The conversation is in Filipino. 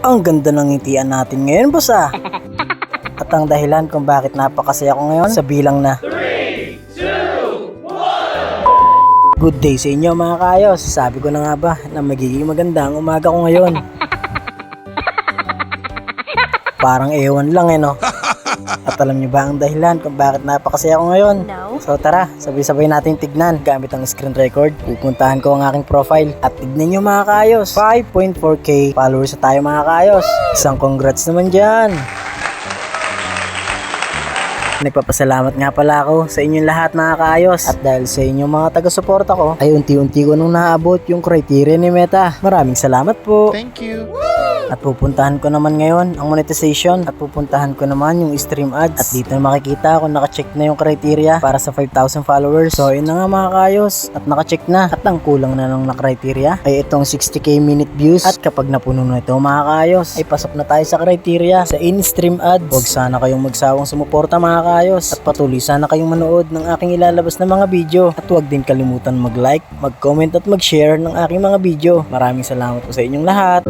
Ang ganda ng ngitian natin ngayon, boss ah. At ang dahilan kung bakit napakasaya ko ngayon sa bilang na 3, 2, 1. Good day sa inyo mga kaayos. Sabi ko na nga ba na magiging maganda ang umaga ko ngayon. Parang ewan lang no. At alam niyo ba ang dahilan kung bakit napakasaya ko ngayon? No. So tara, sabay-sabay natin tignan gamit ang screen record. Pupuntahan ko ang aking profile at tignan niyo mga kaayos. 5.4k followers na tayo mga kaayos. Isang congrats naman dyan. Nagpapasalamat nga pala ako sa inyong lahat mga kaayos. At dahil sa inyong mga taga-suporta ko, ay unti-unti ko nung naabot yung criteria ni Meta. Maraming salamat po. Thank you. At pupuntahan ko naman ngayon ang monetization at pupuntahan ko naman yung stream ads. At dito na makikita kung naka-check na yung criteria para sa 5,000 followers. So yun na nga mga kaayos at naka-check na. At ang kulang na ng criteria ay itong 60k minute views. At kapag napuno na ito mga kaayos ay pasok na tayo sa criteria sa in-stream ads. Huwag sana kayong magsawang sumuporta mga kaayos. At patuloy sana kayong manood ng aking ilalabas na mga video. At huwag din kalimutan mag-like, mag-comment at mag-share ng aking mga video. Maraming salamat po sa inyong lahat.